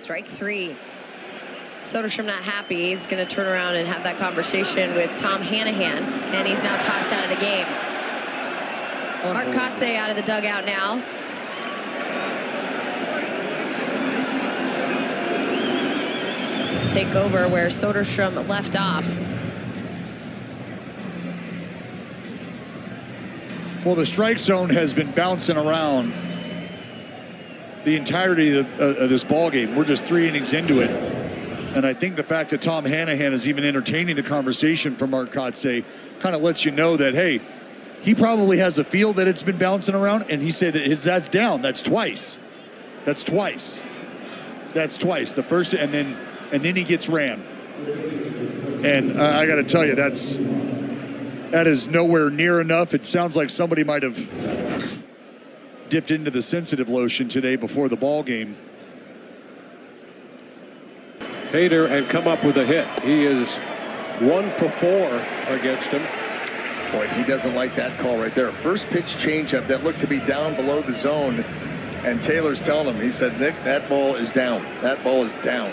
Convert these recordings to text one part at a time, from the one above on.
Strike three. Soderstrom not happy. He's going to turn around and have that conversation with Tom Hanahan, and he's now tossed out of the game. Mark Kotze out of the dugout now. Take over where Soderstrom left off. Well, the strike zone has been bouncing around the entirety of this ball game. We're just 3 innings into it. And I think the fact that Tom Hanahan is even entertaining the conversation from Mark Kotze kind of lets you know that, hey, he probably has a feel that it's been bouncing around, and he said that that's down. That's twice. That's twice. That's twice. The first, and then he gets ran. And I got to tell you, that is nowhere near enough. It sounds like somebody might have dipped into the sensitive lotion today before the ball game. Hader had come up with a hit. He is 1 for 4 against him. Boy, he doesn't like that call right there. First pitch changeup that looked to be down below the zone, and Taylor's telling him, he said, Nick, that ball is down. That ball is down.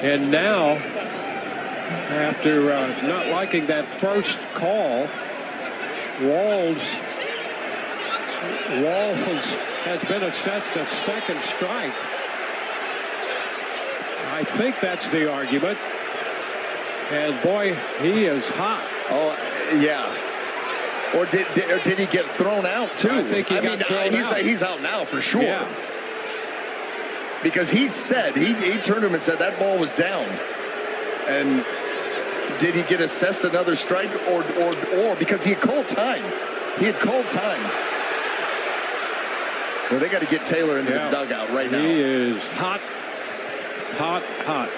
And now, after not liking that first call, Walls has been assessed a second strike. I think that's the argument. And boy, he is hot. Oh, yeah. Or did he get thrown out too? I think he got thrown out. He's out now for sure. Yeah. Because he said, he turned to him and said that ball was down. And did he get assessed another strike or because he had called time? He had called time. Well, they got to get Taylor into the dugout right now. He is hot, hot, hot.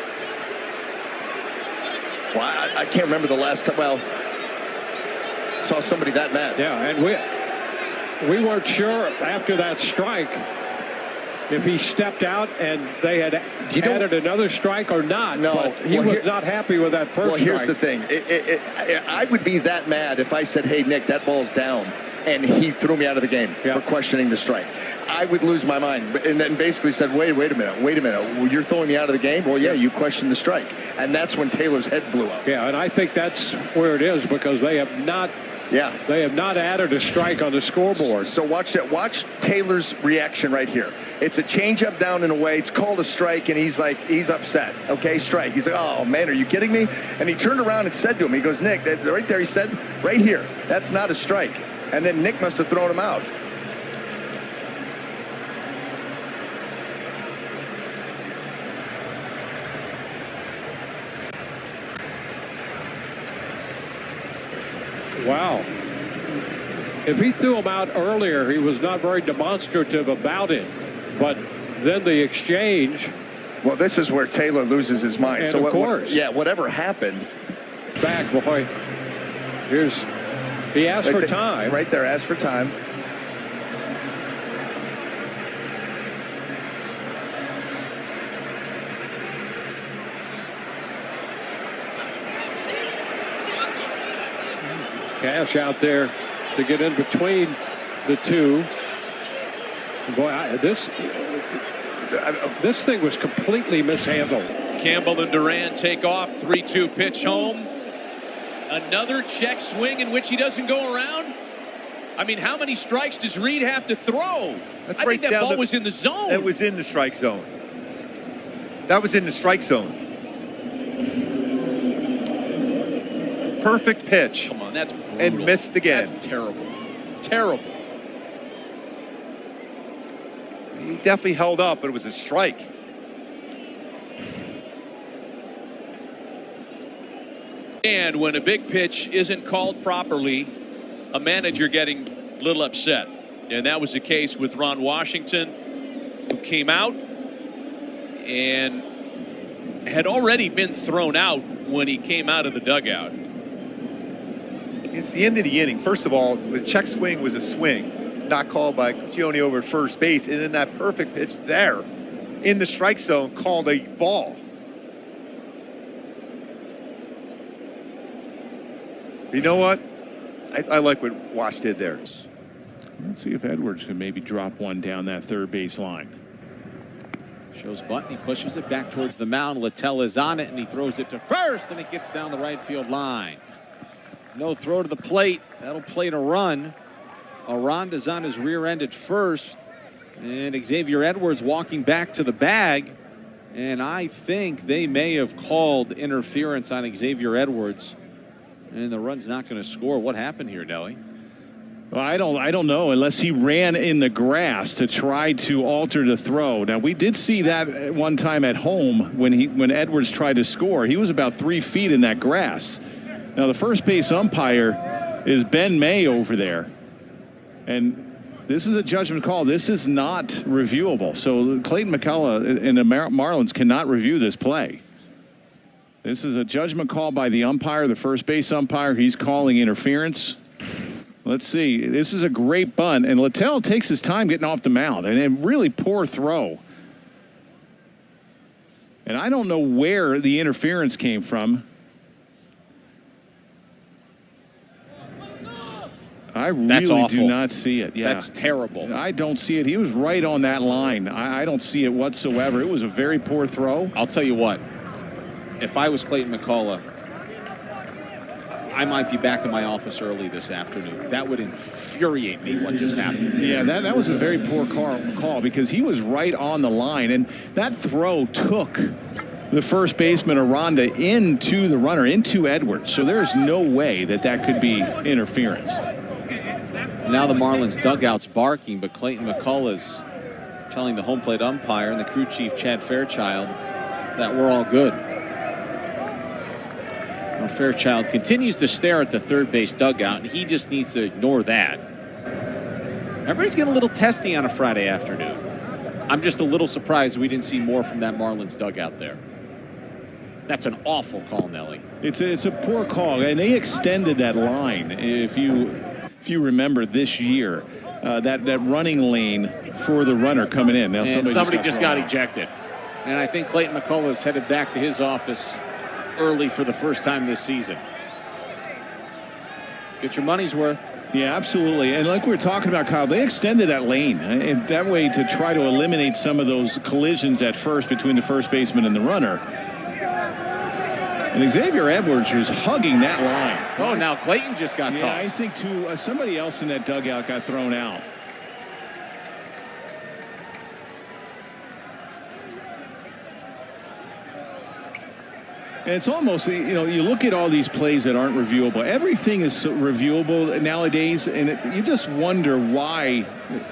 Well, I can't remember the last time. Well, saw somebody that mad. Yeah, and we weren't sure after that strike if he stepped out and they had added another strike or not. No, but he was not happy with that first strike. Well, here's the thing. I would be that mad if I said, hey, Nick, that ball's down, and he threw me out of the game for questioning the strike. I would lose my mind. And then basically said, wait a minute. Well, you're throwing me out of the game? Well, yeah, you questioned the strike. And that's when Taylor's head blew up. Yeah, and I think that's where it is because they have not they have not added a strike on the scoreboard. So watch that. Watch Taylor's reaction right here. It's a changeup down and away. It's called a strike, and he's upset. Okay, strike. He's like, oh, man, are you kidding me? And he turned around and said to him, he goes, Nick, right there, he said, right here, that's not a strike. And then Nick must have thrown him out. Wow. If he threw him out earlier, he was not very demonstrative about it. But then the exchange. Well, this is where Taylor loses his mind. And so of course. Whatever happened. Back, boy. He asked for time. Right there, asked for time. Cash out there to get in between the two. Boy, this thing was completely mishandled. Campbell and Duran take off. 3-2 pitch home. Another check swing in which he doesn't go around. I mean, how many strikes does Reed have to throw? I think that ball was in the zone. It was in the strike zone. That was in the strike zone. Perfect pitch. Come on, that's brutal. And missed again. That's terrible. Terrible. He definitely held up, but it was a strike. And when a big pitch isn't called properly, a manager getting a little upset. And that was the case with Ron Washington, who came out and had already been thrown out when he came out of the dugout. It's the end of the inning. First of all, the check swing was a swing, not called by Gioni over at first base. And then that perfect pitch there in the strike zone called a ball. You know what? I like what Wash did there. Let's see if Edwards can maybe drop one down that third base line. Shows button. He pushes it back towards the mound. Littell is on it, and he throws it to first, and it gets down the right field line. No throw to the plate. That'll plate a run. Aranda's on his rear end at first, and Xavier Edwards walking back to the bag. And I think they may have called interference on Xavier Edwards, and the run's not going to score. What happened here, Nelly? Well, I don't know, unless he ran in the grass to try to alter the throw. Now, we did see that one time at home when Edwards tried to score. He was about 3 feet in that grass. Now, the first base umpire is Ben May over there. And this is a judgment call. This is not reviewable. So Clayton McCullough and the Marlins cannot review this play. This is a judgment call by the umpire, the first base umpire. He's calling interference. Let's see. This is a great bunt, and Littell takes his time getting off the mound, and a really poor throw. And I don't know where the interference came from. I really do not see it. Yeah. That's terrible. I don't see it. He was right on that line. I don't see it whatsoever. It was a very poor throw. I'll tell you what. If I was Clayton McCullough, I might be back in my office early this afternoon. That would infuriate me, what just happened. Yeah, that was a very poor call because he was right on the line. And that throw took the first baseman, Aranda, into the runner, into Edwards. So there's no way that could be interference. Now the Marlins dugout's barking, but Clayton McCullough's telling the home plate umpire and the crew chief, Chad Fairchild, that we're all good. Well, Fairchild continues to stare at the third base dugout, and he just needs to ignore that. Everybody's getting a little testy on a Friday afternoon. I'm just a little surprised we didn't see more from that Marlins dugout there. That's an awful call, Nelly. It's a poor call, and they extended that line. If you remember this year, that running lane for the runner coming in. Now somebody just got ejected. And I think Clayton McCullough is headed back to his office early for the first time this season. Get your money's worth. Yeah, absolutely. And like we were talking about, Kyle, they extended that lane and that way to try to eliminate some of those collisions at first between the first baseman and the runner. And Xavier Edwards was hugging that line. Oh, now Clayton just got tossed. I think somebody else in that dugout got thrown out. And it's almost, you look at all these plays that aren't reviewable. Everything is reviewable nowadays, and you just wonder why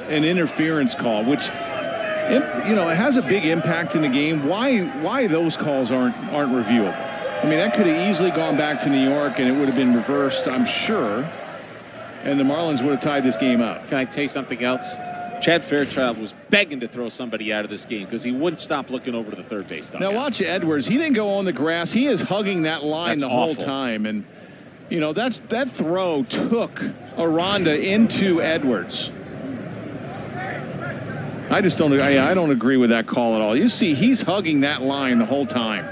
an interference call, which, it has a big impact in the game. Why those calls aren't reviewable? I mean, that could have easily gone back to New York, and it would have been reversed, I'm sure, and the Marlins would have tied this game up. Can I tell you something else? Chad Fairchild was begging to throw somebody out of this game because he wouldn't stop looking over to the third base dugout. Now watch Edwards. He didn't go on the grass. He is hugging that line the whole time. And, that throw took Aranda into Edwards. I just don't agree with that call at all. You see, he's hugging that line the whole time.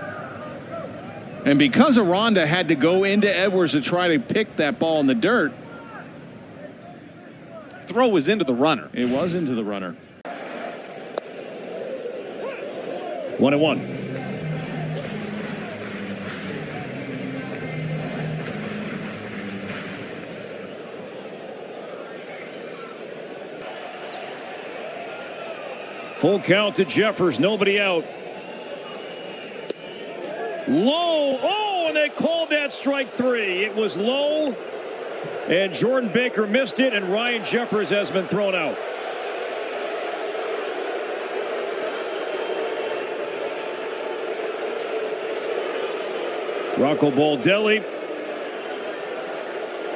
And because Aranda had to go into Edwards to try to pick that ball in the dirt, throw was into the runner. It was into the runner. 1-1. Full count to Jeffers, nobody out. Low. Oh, and they called that strike 3. It was low. And Jordan Baker missed it, and Ryan Jeffers has been thrown out. Rocco Baldelli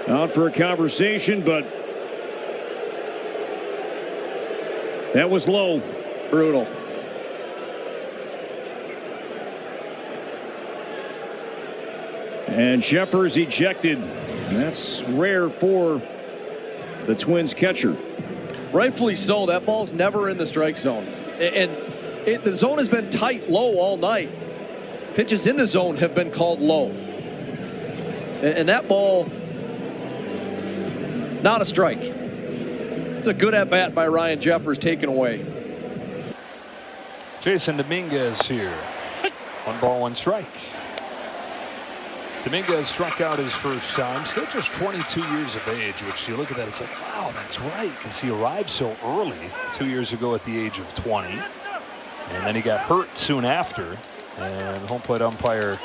out for a conversation, but that was low. Brutal. And Jeffers ejected. That's rare for the Twins catcher. Rightfully so. That ball's never in the strike zone. And the zone has been tight low all night. Pitches in the zone have been called low. And that ball, not a strike. It's a good at-bat by Ryan Jeffers, taken away. Jason Dominguez here. 1 ball, 1 strike. Dominguez struck out his first time, still just 22 years of age, which you look at that, it's like, wow, that's right, because he arrived so early 2 years ago at the age of 20. And then he got hurt soon after. And home plate umpire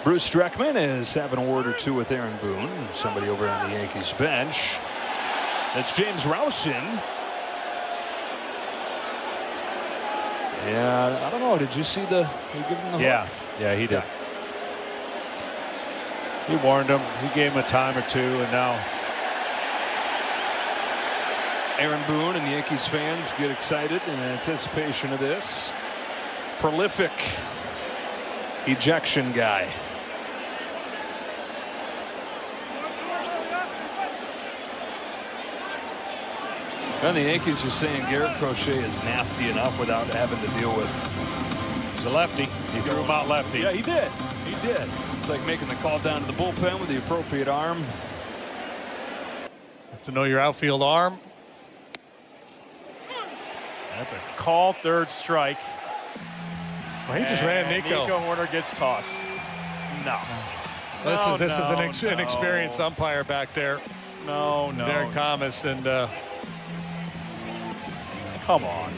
Bruce Dreckman is having a word or two with Aaron Boone, somebody over on the Yankees bench. That's James Rowson. Yeah, I don't know. Did you see the? You give him the hook? Yeah, he did. He warned him. He gave him a time or two, and now Aaron Boone and Yankees fans get excited in anticipation of this. Prolific ejection guy. And the Yankees are saying Garrett Crochet is nasty enough without having to deal with. He's a lefty. He threw him out lefty. Yeah, he did. He did. It's like making the call down to the bullpen with the appropriate arm. You have to know your outfield arm. That's a call, 3rd strike. Well, he just ran Nico. Nico Horner gets tossed. No. This is an inexperienced umpire back there. No. Derek Thomas, and come on.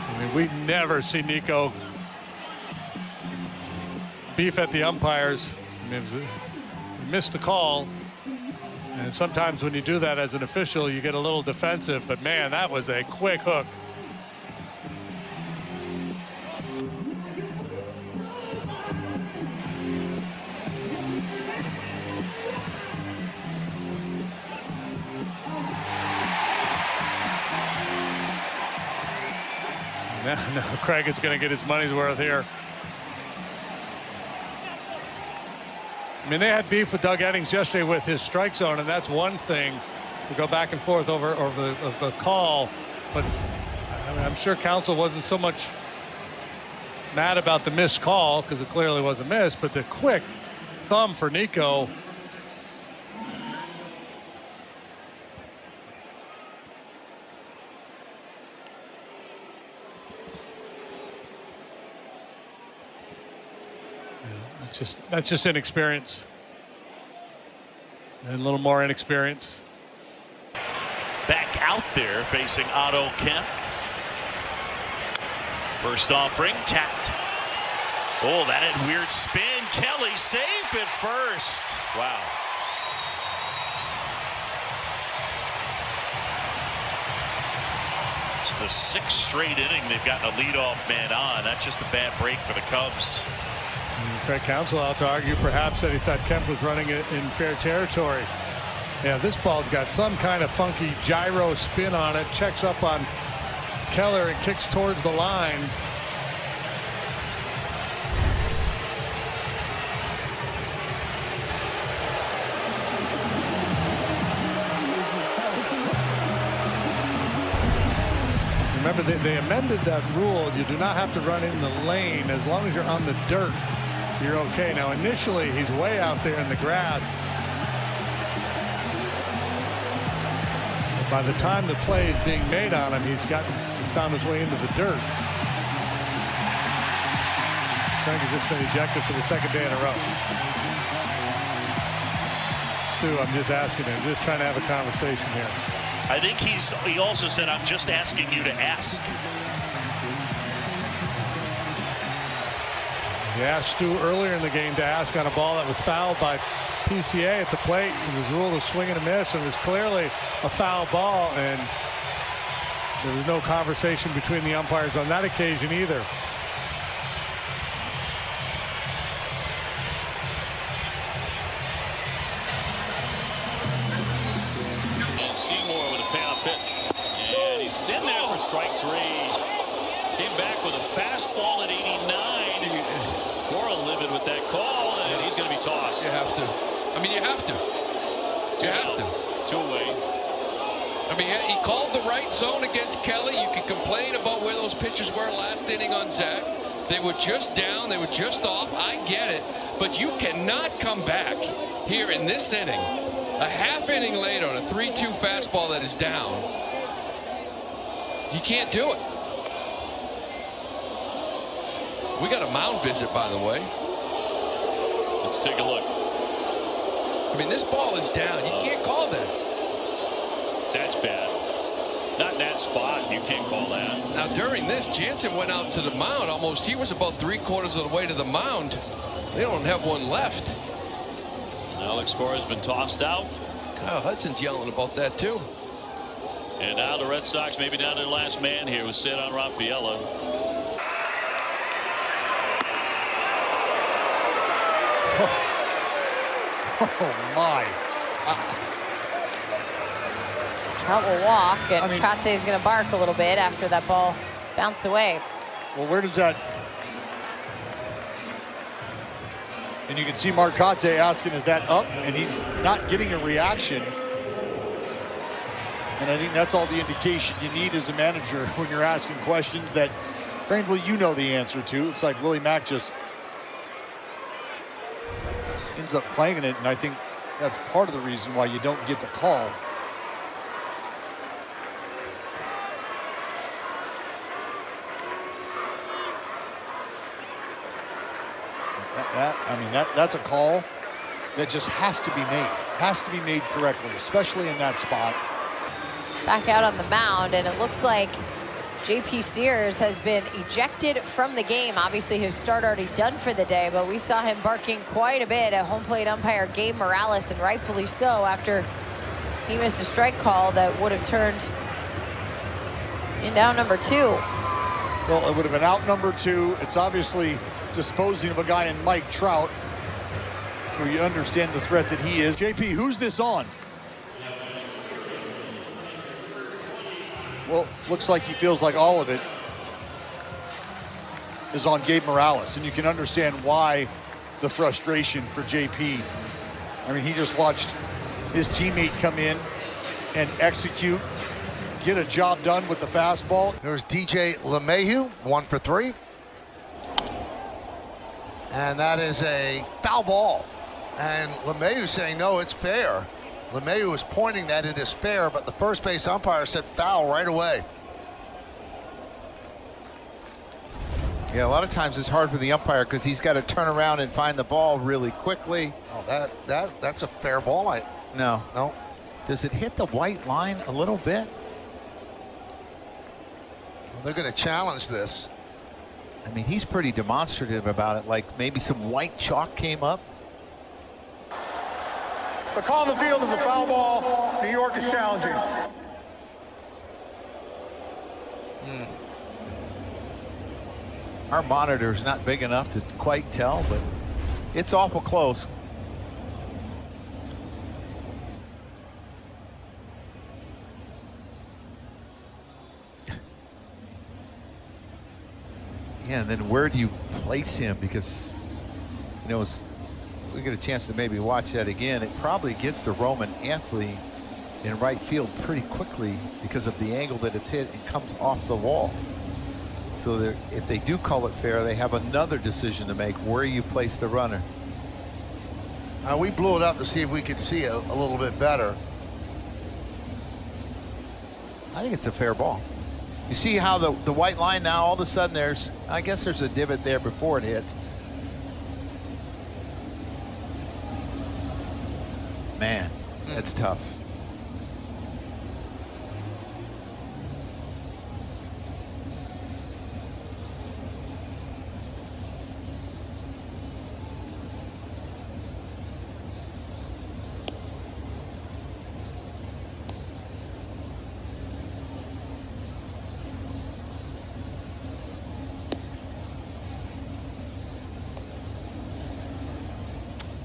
I mean, we never see Nico beef at the umpires. I mean, he missed the call. And sometimes when you do that as an official, you get a little defensive. But, man, that was a quick hook. Now Craig is going to get his money's worth here. I mean, they had beef with Doug Eddings yesterday with his strike zone, and that's one thing to go back and forth over the call. But I mean, I'm sure counsel wasn't so much mad about the missed call because it clearly wasn't missed, but the quick thumb for Nico. That's just inexperience. And a little more inexperience. Back out there facing Otto Kemp. First offering, tapped. Oh, that had weird spin. Kelly safe at first. Wow. It's the 6th straight inning they've gotten a leadoff man on. That's just a bad break for the Cubs. Craig Counsell out to argue perhaps that he thought Kemp was running it in fair territory. Yeah, this ball's got some kind of funky gyro spin on it. Checks up on Keller and kicks towards the line. Remember, they amended that rule. You do not have to run in the lane as long as you're on the dirt. You're okay. Now, initially, he's way out there in the grass. But by the time the play is being made on him, he found his way into the dirt. Craig has just been ejected for the 2nd day in a row. Stu, I'm just asking him, just trying to have a conversation here. I think he also said, I'm just asking you to ask. He asked Stu earlier in the game to ask on a ball that was fouled by PCA at the plate. It was ruled a swing and a miss, and it was clearly a foul ball, and there was no conversation between the umpires on that occasion either. And Seymour with a payoff pitch. And he's in there for strike 3. Came back with a fastball at 89. Cora livid with that call, and he's going to be tossed. You have to. I mean, you have to. You have to. 2-way. I mean, he called the right zone against Kelly. You can complain about where those pitches were last inning on Zach. They were just down. They were just off. I get it. But you cannot come back here in this inning, a half inning later on a 3-2 fastball that is down, you can't do it. We got a mound visit, by the way. Let's take a look. I mean, this ball is down. You can't call that. That's bad. Not in that spot. You can't call that. Now, during this, Jansen went out to the mound almost. He was about 3/4 of the way to the mound. They don't have one left. Alex Cora has been tossed out. Kyle Hudson's yelling about that, too. And now the Red Sox maybe down to their last man here with Cedar Rafaela. Oh, my. Trout will walk, and Katse is going to bark a little bit after that ball bounced away. Well, where does that... And you can see Mark Katse asking, is that up? And he's not getting a reaction. And I think that's all the indication you need as a manager when you're asking questions that, frankly, you know the answer to. It's like Willie Mack just ends up playing it, and I think that's part of the reason why you don't get the call. That's a call that just has to be made correctly, especially in that spot. Back out on the mound, and it looks like J.P. Sears has been ejected from the game. Obviously, his start already done for the day, but we saw him barking quite a bit at home plate umpire Gabe Morales, and rightfully so, after he missed a strike call that would have turned into out number 2. Well, it would have been out number 2. It's obviously disposing of a guy in Mike Trout, where you understand the threat that he is. JP, who's this on? Well, looks like he feels like all of it is on Gabe Morales, and you can understand why the frustration for JP. I mean, he just watched his teammate come in and execute, get a job done with the fastball. There's DJ LeMahieu, 1 for 3. And that is a foul ball. And LeMahieu saying, no, it's fair. LeMahieu was pointing that it is fair, but the first base umpire said foul right away. Yeah, a lot of times it's hard for the umpire because he's got to turn around and find the ball really quickly. Oh, that's a fair ball. No. Does it hit the white line a little bit? Well, they're going to challenge this. I mean, he's pretty demonstrative about it, like maybe some white chalk came up. The call on the field is a foul ball. New York is challenging. Our monitor's not big enough to quite tell, but it's awful close. Yeah, and then where do you place him? Because, you know, we get a chance to maybe watch that again. It probably gets to Roman Anthony in right field pretty quickly because of the angle that it's hit and comes off the wall. So if they do call it fair, they have another decision to make where you place the runner. We blew it up to see if we could see it a little bit better. I think it's a fair ball. You see how the white line now, all of a sudden I guess there's a divot there before it hits. Man, that's tough.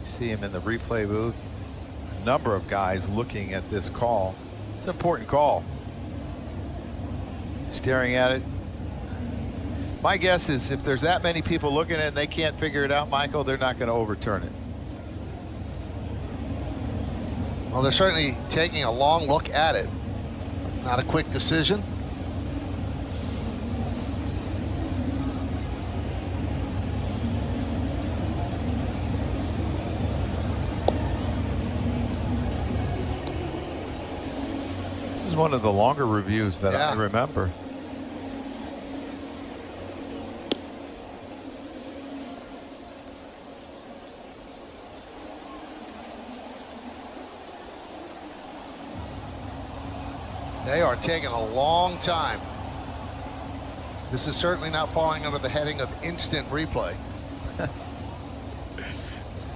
See him in the replay booth. A number of guys looking at this call. It's an important call. Staring at it. My guess is if there's that many people looking at it and they can't figure it out, Michael, they're not going to overturn it. Well, they're certainly taking a long look at it. Not a quick decision. one of the longer reviews that I remember. They are taking a long time. This is certainly not falling under the heading of instant replay.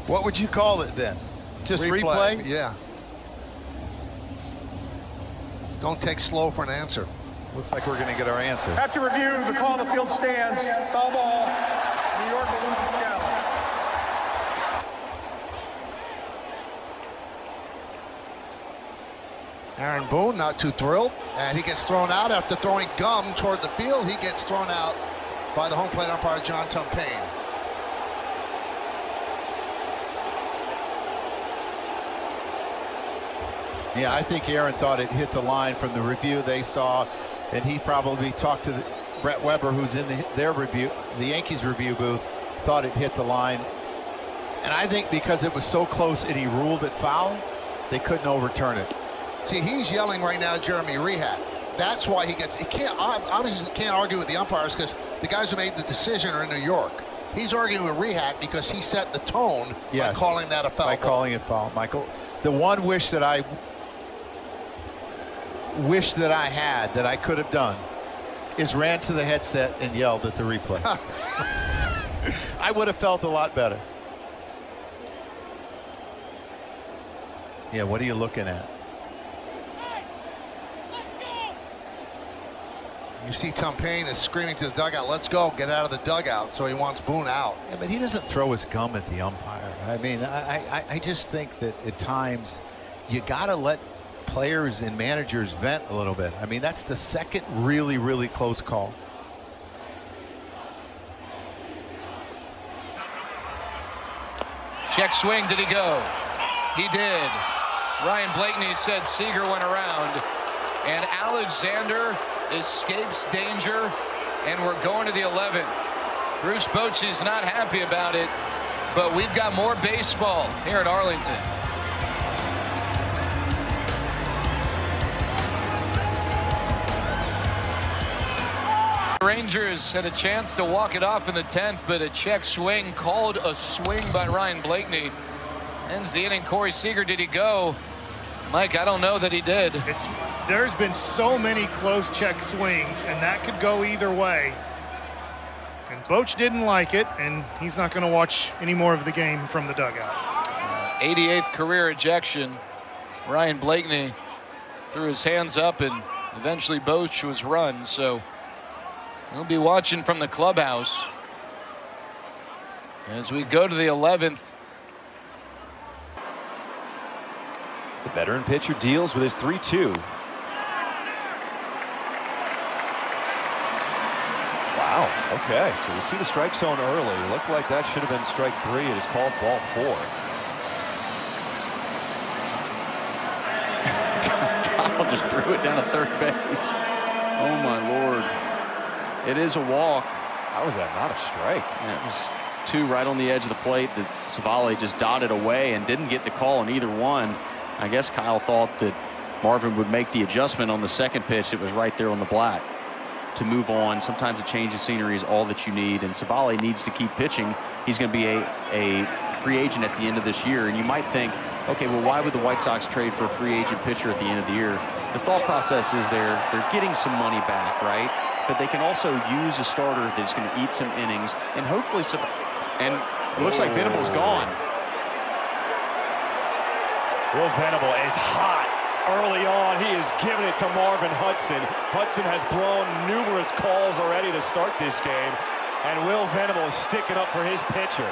What would you call it then? Just replay? Yeah. Don't take slow for an answer. Looks like we're going to get our answer. After review, the call on the field stands. Foul ball. New York will lose the challenge. Aaron Boone not too thrilled, and he gets thrown out after throwing gum toward the field. He gets thrown out by the home plate umpire, John Tumpane. Yeah, I think Aaron thought it hit the line from the review they saw, and he probably talked to Brett Weber, who's in their review, the Yankees review booth, thought it hit the line. And I think because it was so close and he ruled it foul, they couldn't overturn it. See, he's yelling right now, Jeremy Rehat. That's why he can't, obviously can't argue with the umpires because the guys who made the decision are in New York. He's arguing with Rehat because he set the tone by calling that a foul. By calling it foul, Michael. The one wish that I had that I could have done is ran to the headset and yelled at the replay. I would have felt a lot better. Yeah, what are you looking at? You see Tumpane is screaming to the dugout, let's go, get out of the dugout. So he wants Boone out. Yeah, but he doesn't throw his gum at the umpire. I mean, I just think that at times you got to let players and managers vent a little bit. I mean, that's the second really, really close call. Check swing, did he go? He did. Ryan Blakeney said Seager went around, and Alexander escapes danger, and we're going to the 11th. Bruce Bochy's not happy about it, but we've got more baseball here at Arlington. Rangers had a chance to walk it off in the 10th, but a check swing called a swing by Ryan Blakeney. Ends the inning. Corey Seager, did he go? Mike, I don't know that he did. There's been so many close check swings, and that could go either way. And Boch didn't like it, and he's not going to watch any more of the game from the dugout. 88th career ejection. Ryan Blakeney threw his hands up, and eventually Boch was run. So we'll be watching from the clubhouse as we go to the 11th. The veteran pitcher deals with his 3-2. Wow, okay, so we see the strike zone early. Looked like that should have been strike 3. It is called ball 4. Kyle just threw it down to third base. Oh my Lord. It is a walk. How was that not a strike? Yeah, it was 2 right on the edge of the plate that Savale just dotted away and didn't get the call on either one. I guess Kyle thought that Marvin would make the adjustment on the second pitch that was right there on the black to move on. Sometimes a change of scenery is all that you need, and Savale needs to keep pitching. He's going to be a free agent at the end of this year, and you might think, okay, well, why would the White Sox trade for a free agent pitcher at the end of the year? The thought process is they're getting some money back, right? But they can also use a starter that's going to eat some innings, and hopefully and it looks like Venable's gone. Will Venable is hot early on. He is giving it to Marvin Hudson. Hudson has blown numerous calls already to start this game, and Will Venable is sticking up for his pitcher.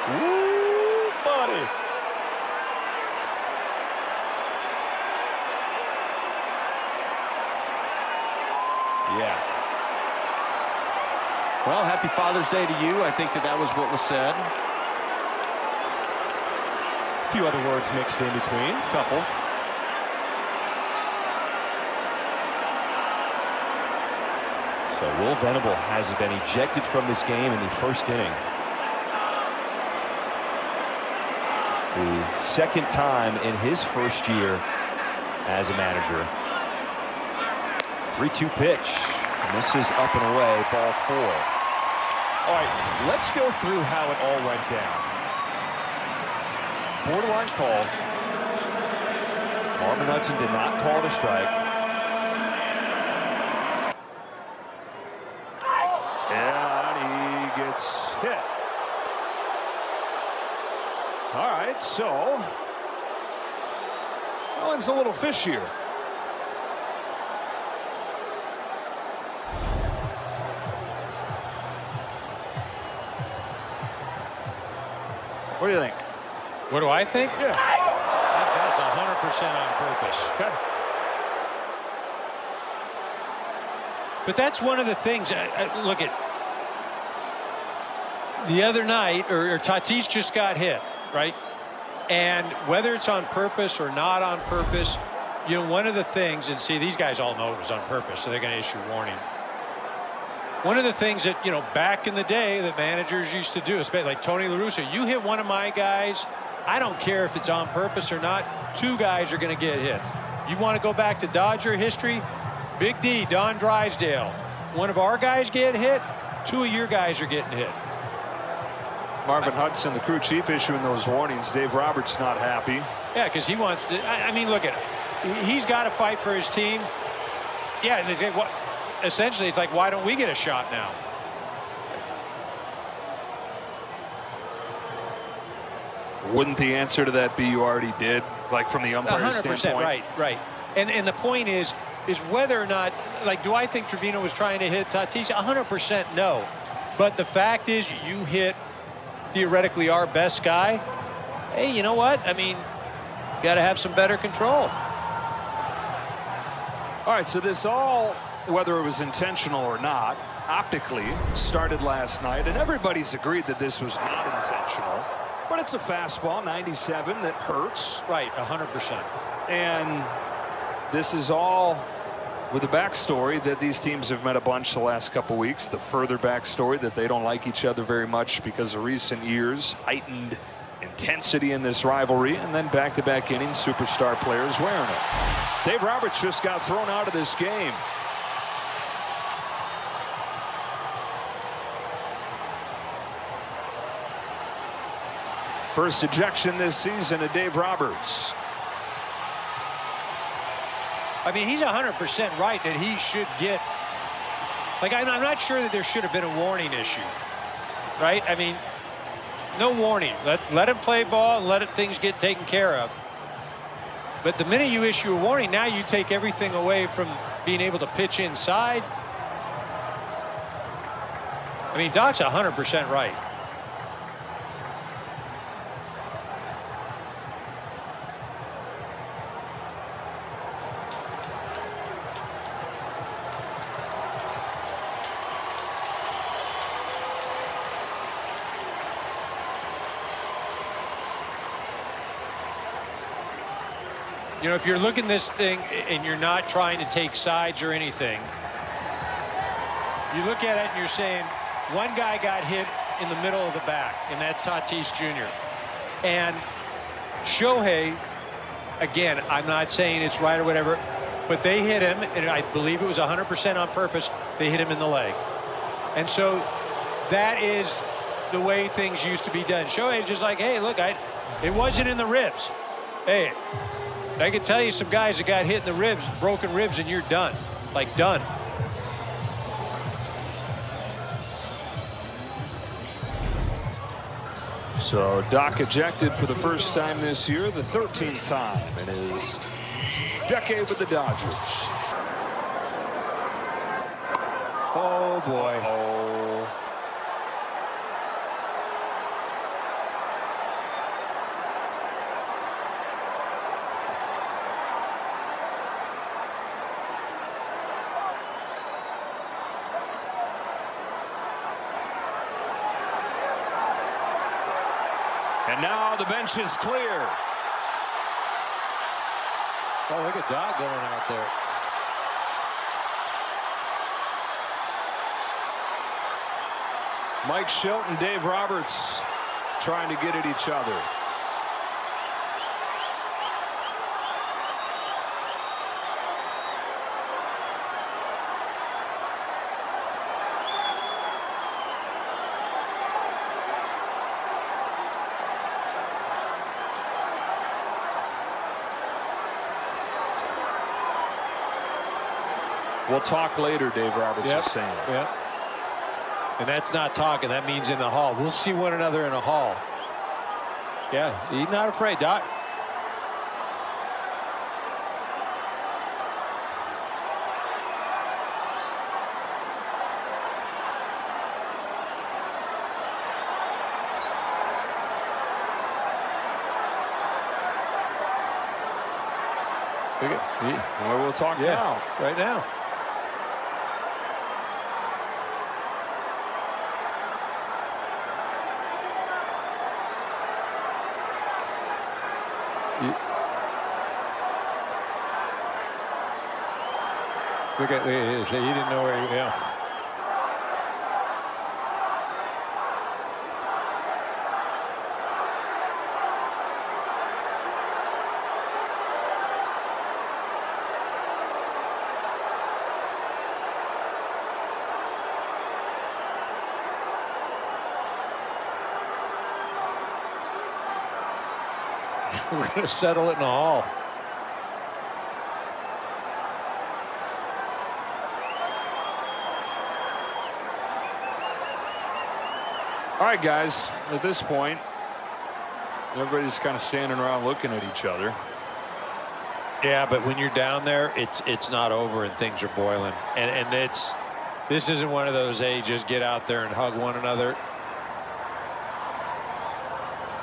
Woo, buddy. Yeah. Well, happy Father's Day to you. I think that was what was said. A few other words mixed in between. Couple. So Will Venable has been ejected from this game in the first inning. The second time in his first year as a manager. 3-2 pitch. Misses up and away, ball 4. All right, let's go through how it all went down. Borderline call. Marvin Hudson did not call it a strike. And he gets hit. All right, so that one's a little fishier. What do you think? What do I think? Yeah. That's 100% on purpose. Okay. But that's one of the things. Look at the other night, or Tatis just got hit, right? And whether it's on purpose or not on purpose, you know, one of the things, and see, these guys all know it was on purpose, so they're going to issue warning. One of the things that, you know, back in the day that managers used to do, especially like Tony La Russa, you hit one of my guys, I don't care if it's on purpose or not, 2 guys are going to get hit. You want to go back to Dodger history? Big D, Don Drysdale. One of our guys get hit, 2 of your guys are getting hit. Marvin Hudson, the crew chief, issuing those warnings. Dave Roberts not happy. Yeah, because he wants to. I mean, look at it. He's got to fight for his team. Yeah, they think, what? Essentially, it's like, why don't we get a shot now? Wouldn't the answer to that be you already did, like from the umpire's standpoint? Right. And the point is whether or not, like, do I think Trevino was trying to hit Tatis? 100% no. But the fact is, you hit theoretically our best guy. Hey, you know what? I mean, you got to have some better control. All right, so this all, whether it was intentional or not, optically started last night, and everybody's agreed that this was not intentional. But it's a fastball, 97, that hurts. Right, 100%. And this is all with the backstory that these teams have met a bunch the last couple weeks. The further backstory that they don't like each other very much because of recent years, heightened intensity in this rivalry, and then back-to-back innings, superstar players wearing it. Dave Roberts just got thrown out of this game. First ejection this season of Dave Roberts. I mean, he's 100% right that he should get, like, I'm not sure that there should have been a warning issue, right? I mean, no warning. Let him play ball and let things get taken care of. But the minute you issue a warning, now you take everything away from being able to pitch inside. I mean, Doc's 100% right. You know, if you're looking this thing and you're not trying to take sides or anything, you look at it and you're saying one guy got hit in the middle of the back, and that's Tatis Jr. And Shohei, again, I'm not saying it's right or whatever, but they hit him, and I believe it was 100% on purpose. They hit him in the leg. And so that is the way things used to be done. Shohei's just like, hey, look, it wasn't in the ribs. Hey, I can tell you some guys that got hit in the ribs, broken ribs, and you're done. Like, done. So Doc ejected for the first time this year, the 13th time in his decade with the Dodgers. Oh, boy. Oh. And now the bench is clear. Oh, look at Doc going out there. Mike Schilt and Dave Roberts trying to get at each other. We'll talk later, Dave Roberts is saying. Yep. And that's not talking. That means in the hall. We'll see one another in a hall. Yeah, he's not afraid, Doc. Well, we'll talk now. Right now. Look at this. He didn't know where he. Yeah. We're going to settle it in the hall. All right, guys, at this point, everybody's kind of standing around looking at each other. Yeah, but when you're down there, it's not over and things are boiling. And this isn't one of those, hey, just get out there and hug one another.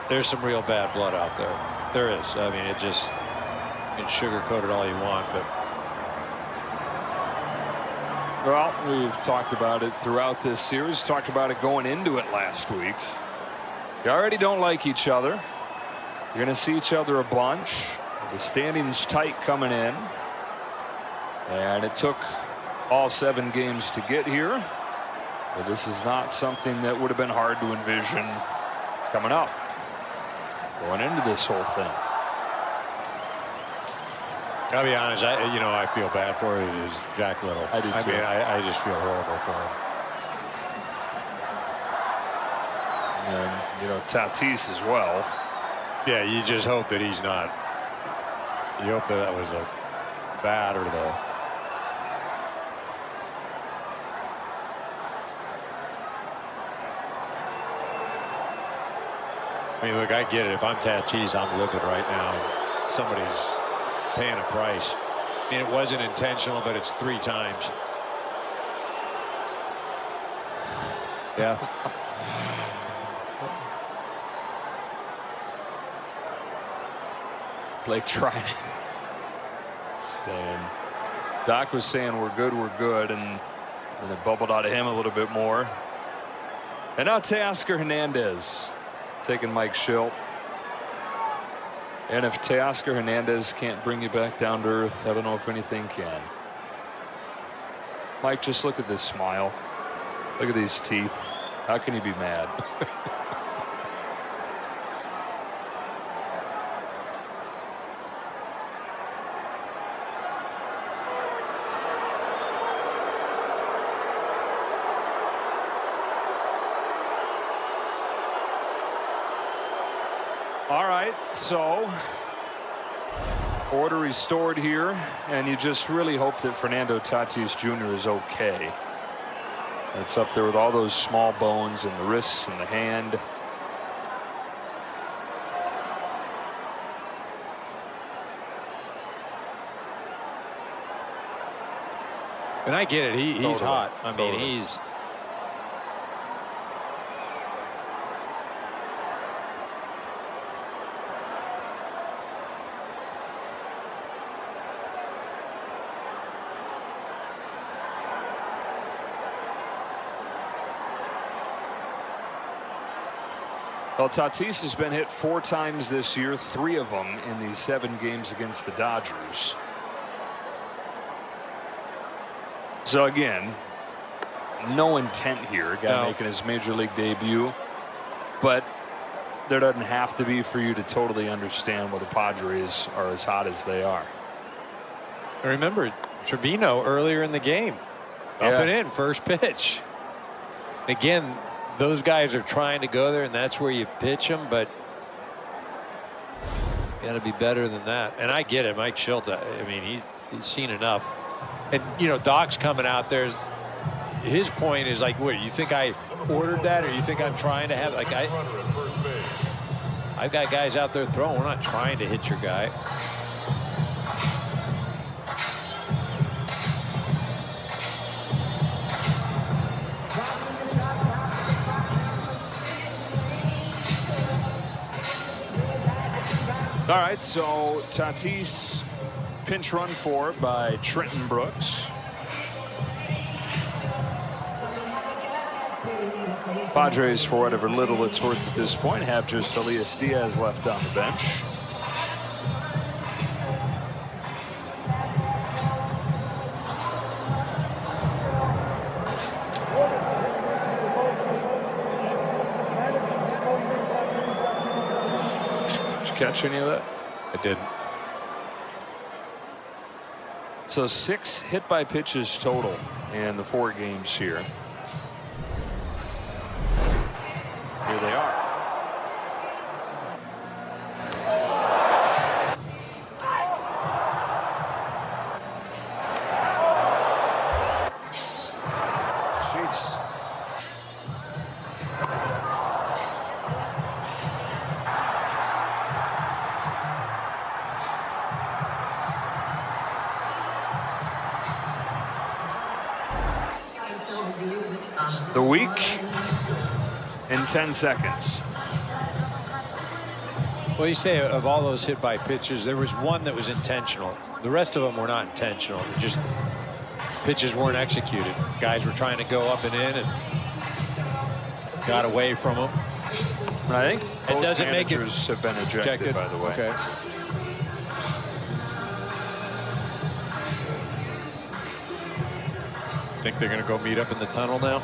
There's some real bad blood out there. There is. I mean, it just, you can sugarcoat it all you want, but. Well, we've talked about it throughout this series, talked about it going into it last week. You already don't like each other. You're going to see each other a bunch. The standings tight coming in. And it took all 7 games to get here. But this is not something that would have been hard to envision coming up, going into this whole thing. I'll be honest, I feel bad for Jack Little. I do too. I mean, I just feel horrible for him. And, Tatis as well. Yeah, you just hope that he's not. You hope that was a bat or the. I mean, look, I get it. If I'm Tatis, I'm livid right now. Somebody's paying a price. I mean, it wasn't intentional, but it's 3 times. Yeah. Blake trying saying, Doc was saying we're good, and it bubbled out of him a little bit more. And now Teoscar Hernandez taking Mike Schilt. And if Teoscar Hernandez can't bring you back down to earth, I don't know if anything can. Mike, just look at this smile. Look at these teeth. How can you be mad? All right, so order restored here, and you just really hope that Fernando Tatis Jr. is okay. It's up there with all those small bones in the wrists and the hand. And I get it. He's hot. I mean, he's. Well, Tatis has been hit 4 times this year, 3 of them in these 7 games against the Dodgers. So again, no intent here. Guy making his major league debut, but there doesn't have to be for you to totally understand why the Padres are as hot as they are. I remember Trevino earlier in the game, up and in first pitch. Again, those guys are trying to go there, and that's where you pitch them, but you got to be better than that. And I get it, Mike Schilt. I mean, he's seen enough. And, you know, Doc's coming out there. His point is like, what, you think I ordered that, or you think I'm trying to have, like, I've got guys out there throwing. We're not trying to hit your guy. All right, so Tatis pinch run for by Trenton Brooks. Padres, for whatever little it's worth at this point, have just Elias Diaz left on the bench. Did you catch any of that? I didn't. So 6 hit by pitches total in the 4 games here. Here they are. Jeez. The week in 10 seconds. Well, you say of all those hit by pitches, there was one that was intentional. The rest of them were not intentional. Just pitches weren't executed. Guys were trying to go up and in and got away from them. I think it doesn't make it managers have been ejected, by the way. Okay. Think they're going to go meet up in the tunnel now?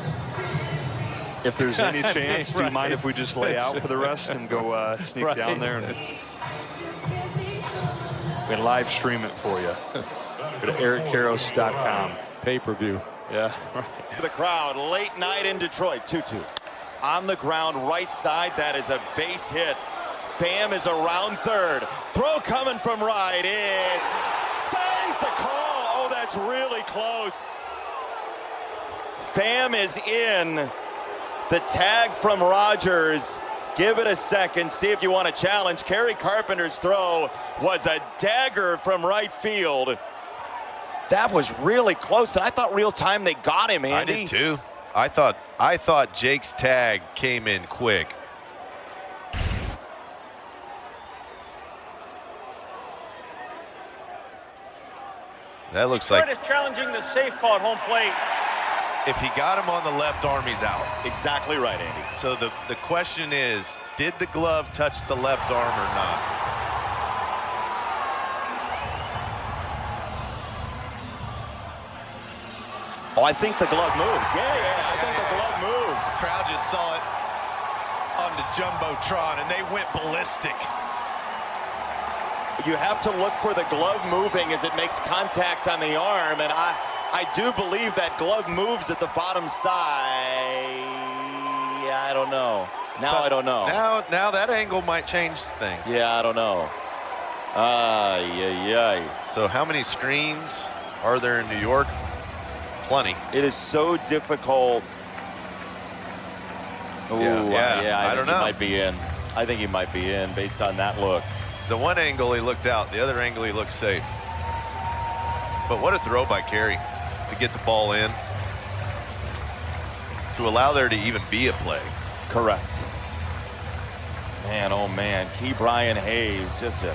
If there's any chance, do you mind if we just lay out for the rest and go sneak down there and we can live stream it for you? Go to erickarros.com. Pay-per-view. Yeah. The crowd late night in Detroit. 2-2 on the ground right side. That is a base hit. Pham is around third. Throw coming from right is safe. The call. Oh, that's really close. Pham is in. The tag from Rogers. Give it a second. See if you want to challenge. Kerry Carpenter's throw was a dagger from right field. That was really close. And I thought real time they got him, Andy. I did too. I thought Jake's tag came in quick. That looks like Is challenging the safe call at home plate. if he got him on the left arm, he's out. Exactly right, Andy. So the question is, did the glove touch the left arm or not? Oh, I think the glove moves. Yeah, I think the glove moves. The crowd just saw it on the Jumbotron, and they went ballistic. You have to look for the glove moving as it makes contact on the arm, and I do believe that glove moves at the bottom side. I don't know. Now I don't know. Now that angle might change things. Yeah, I don't know. So how many screens are there in New York? Plenty. It is so difficult. Ooh, yeah, I don't know. He might be in. I think he might be in based on that look. The one angle he looked out, the other angle he looked safe. But what a throw by Kerry to get the ball in, to allow there to even be a play. Correct. Man, oh man, Key Brian Hayes, just a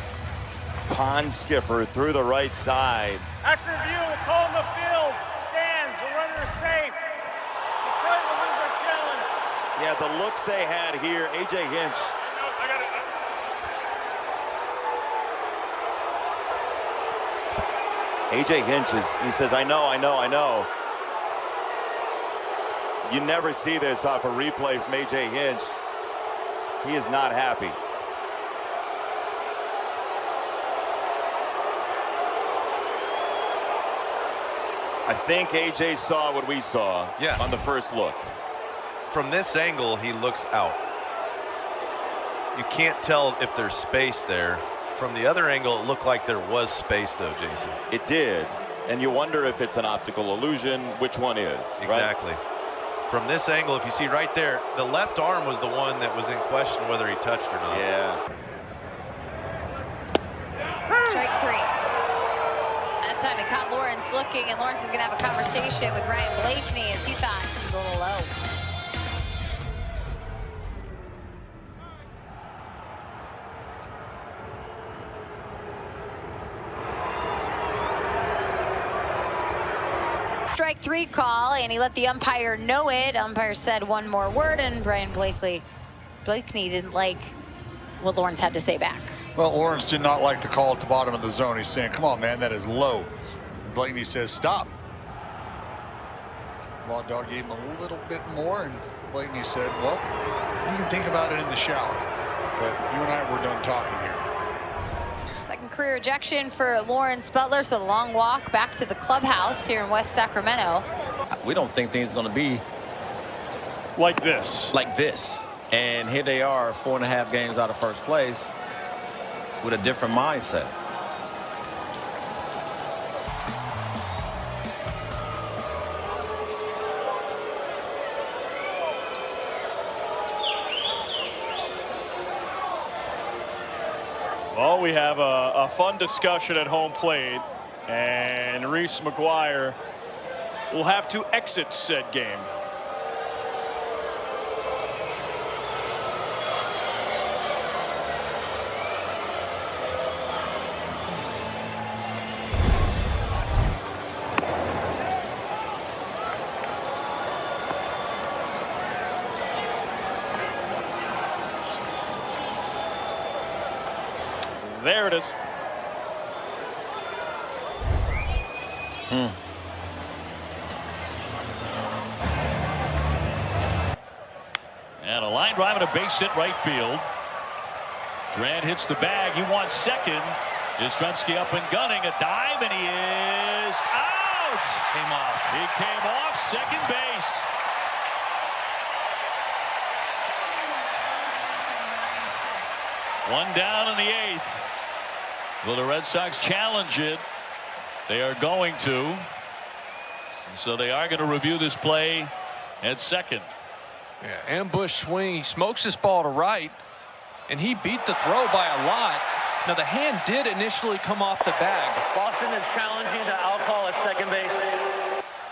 pond skipper through the right side. After review, we'll call in the field. Stands, the runner is safe. Detroit will lose their challenge. Yeah, the looks they had here, A.J. Hinch. I got it. A.J. Hinch he says, I know. You never see this off a replay from A.J. Hinch. He is not happy. I think A.J. saw what we saw on the first look. From this angle, he looks out. You can't tell if there's space there. From the other angle, it looked like there was space, though, Jason. It did. and you wonder if it's an optical illusion, which one is. Exactly. Right? From this angle, if you see right there, the left arm was the one that was in question whether he touched or not. Yeah. Strike 3. That time he caught Lawrence looking, and Lawrence is going to have a conversation with Ryan Blakeney as he thought he was a little low. Strike 3 call, and he let the umpire know it. Umpire said one more word, and Ryan Blakeney didn't like what Lawrence had to say back. Well, Lawrence did not like the call at the bottom of the zone. He's saying, come on, man, that is low. And Blakeney says, stop. Law Dog gave him a little bit more, and Blakeney said, well, you can think about it in the shower. But you and I, we're done talking here. Second career ejection for Lawrence Butler, so the long walk back to the clubhouse here in West Sacramento. We don't think things are going to be like this. Like this. And here they are, 4.5 games out of first place with a different mindset. Well, we have a fun discussion at home plate, and Reese McGuire will have to exit said game. There it is. And a line drive and a base hit right field. Durant hits the bag. He wants second. Yastrzemski up and gunning. A dive, and he is out. Came off. He came off second base. One down in the 8th. Will the Red Sox challenge it? They are going to. And so they are going to review this play at second. Yeah, ambush swing. He smokes this ball to right, and he beat the throw by a lot. Now, the hand did initially come off the bag. Boston is challenging the out call at second base.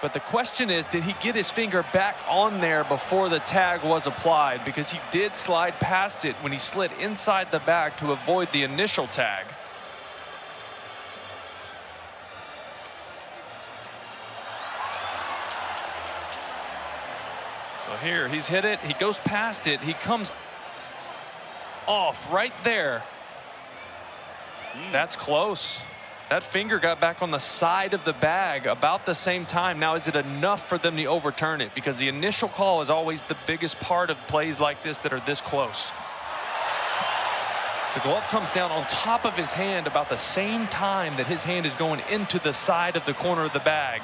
But the question is, did he get his finger back on there before the tag was applied? Because he did slide past it when he slid inside the bag to avoid the initial tag. So here, he's hit it. He goes past it. He comes off right there. That's close. That finger got back on the side of the bag about the same time. Now, is it enough for them to overturn it? Because the initial call is always the biggest part of plays like this that are this close. The glove comes down on top of his hand about the same time that his hand is going into the side of the corner of the bag.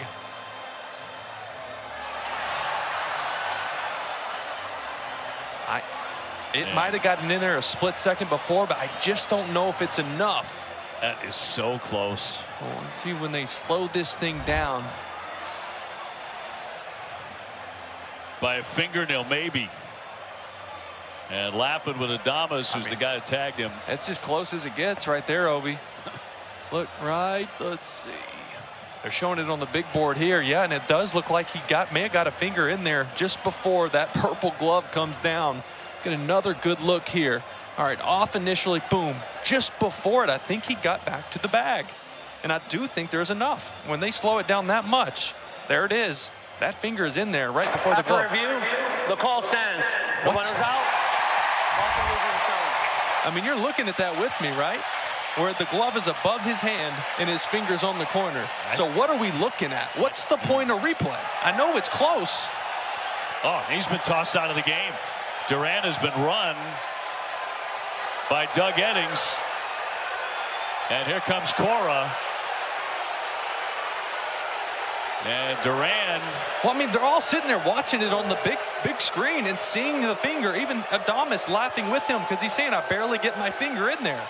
It might have gotten in there a split second before, but I just don't know if it's enough. That is so close. Well, let's see when they slow this thing down. By a fingernail, maybe. And laughing with Adames, who's the guy that tagged him. That's as close as it gets right there, Obi. Look, right, let's see. They're showing it on the big board here. Yeah, and it does look like he may have got a finger in there just before that purple glove comes down. Get another good look here. All right, off initially, boom. Just before it, I think he got back to the bag. And I do think there's enough. When they slow it down that much, there it is. That finger is in there right before the glove. After review, the call stands. The What? runner's out. Boston losing zone. I mean, you're looking at that with me, right? Where the glove is above his hand and his finger's on the corner. So what are we looking at? What's the point of replay? I know it's close. Oh, he's been tossed out of the game. Durant has been run by Doug Eddings. And here comes Cora. And Durant. Well, I mean, they're all sitting there watching it on the big screen and seeing the finger. Even Adames laughing with him because he's saying, I barely get my finger in there.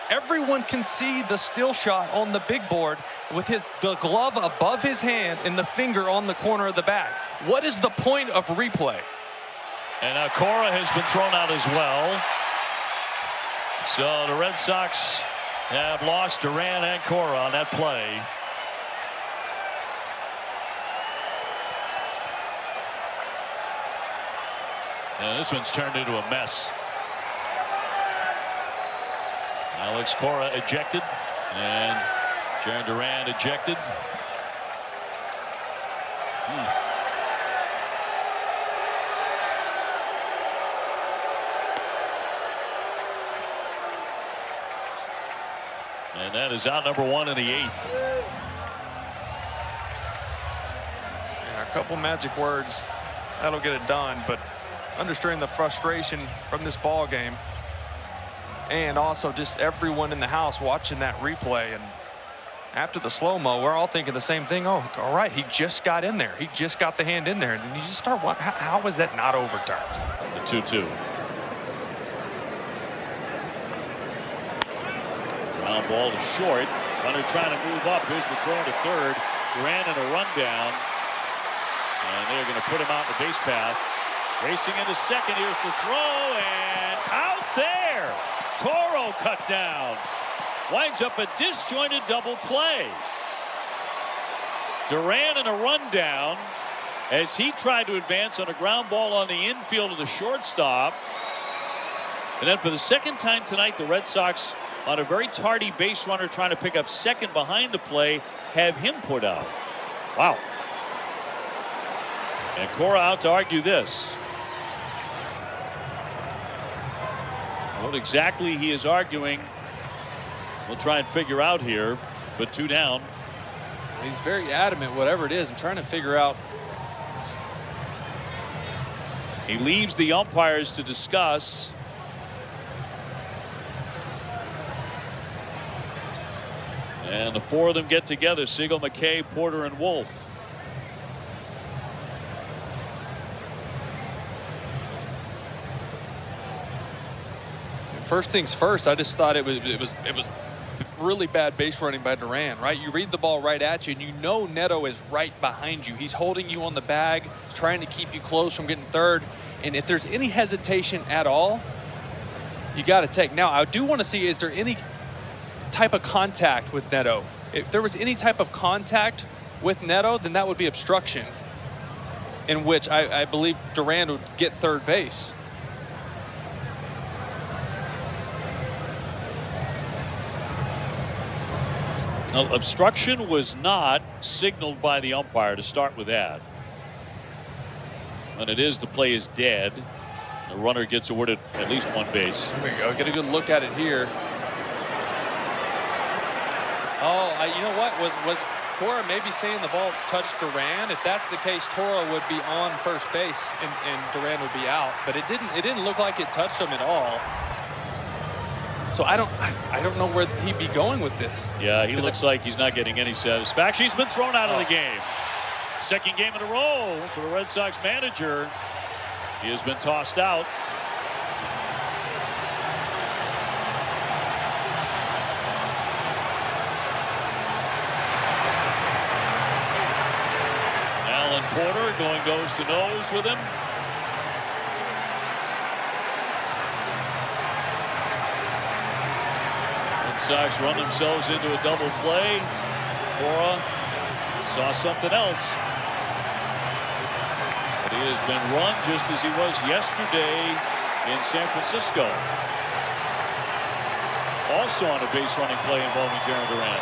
Everyone can see the still shot on the big board with the glove above his hand and the finger on the corner of the bag. What is the point of replay? And now Cora has been thrown out as well. So the Red Sox have lost Duran and Cora on that play. And this one's turned into a mess. Alex Cora ejected and Jarren Duran ejected. And that is out number 1 in the 8th. Yeah, a couple magic words, that'll get it done, but understanding the frustration from this ball game and also just everyone in the house watching that replay, and after the slow-mo we're all thinking the same thing. Oh, all right, he just got in there, he just got the hand in there, and then you just start, how was that not overturned? The 2-2. Ground ball to short. Runner trying to move up. Here's the throw to third. Duran in a rundown. And they're going to put him out in the base path. Racing into second. Here's the throw. And out there. Toro cut down. Winds up a disjointed double play. Duran in a rundown as he tried to advance on a ground ball on the infield of the shortstop. And then for the second time tonight, the Red Sox, on a very tardy base runner trying to pick up second behind the play, have him put out. Wow. And Cora out to argue this. What exactly he is arguing, we'll try and figure out here, but 2 down. He's very adamant, whatever it is. I'm trying to figure out. He leaves the umpires to discuss. And the 4 of them get together: Siegel, McKay, Porter, and Wolf. First things first, I just thought it was really bad base running by Duran, right? You read the ball right at you, and you know Neto is right behind you. He's holding you on the bag, trying to keep you close from getting third. And if there's any hesitation at all, you got to take. Now, I do want to see, is there any type of contact with Neto? If there was any type of contact with Neto, then that would be obstruction, in which I believe Duran would get third base. Now, obstruction was not signaled by the umpire, to start with that. And it is, the play is dead. The runner gets awarded at least 1 base. Here we go. Get a good look at it here. Oh, you know what? Was Cora maybe saying the ball touched Duran? If that's the case, Toro would be on first base and Duran would be out. But it didn't look like it touched him at all. So I don't know where he'd be going with this. Yeah, he looks like he's not getting any satisfaction. He's been thrown out of the game. Second game in a row for the Red Sox manager. He has been tossed out. Alan Porter going nose to nose with him. Sox run themselves into a double play. Cora saw something else. But he has been run just as he was yesterday in San Francisco. Also on a base running play involving Jarren Duran.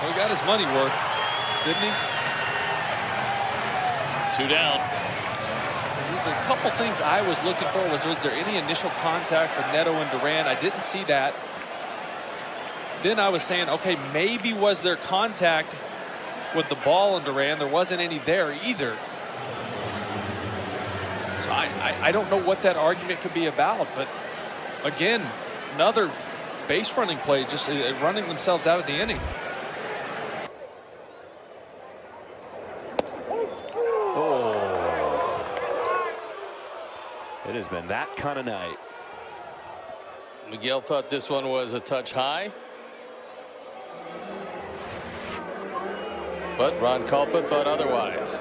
Well, he got his money worth, didn't he? 2 down. The couple things I was looking for was there any initial contact with Neto and Duran? I didn't see that. Then I was saying, okay, maybe was there contact with the ball and Duran? There wasn't any there either. So I don't know what that argument could be about, but again, another base running play, just running themselves out of the inning. It has been that kind of night. Miguel thought this one was a touch high. But Ron Kulpa thought otherwise.